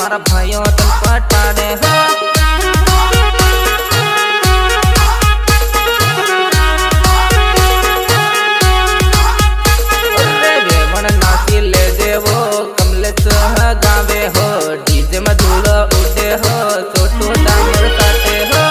मारा भाइयों तन पटाड़े हो वेवण नाची ले देवो कमलेश गावे हो डीजे में धूलो उड़े हो छोटू डामर काटे हो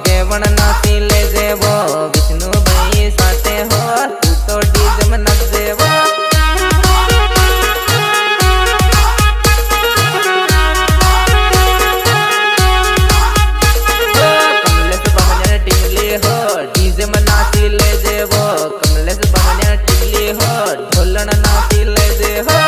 वेवण नाची ले देवो विष्णु भाई साथे हो तू तो डीजे में नच देवो कमलेश बमने टिंगली हो डीजे में नाची ले देवो कमलेश बमने टिंगली हो ढोलन नाची ले देवो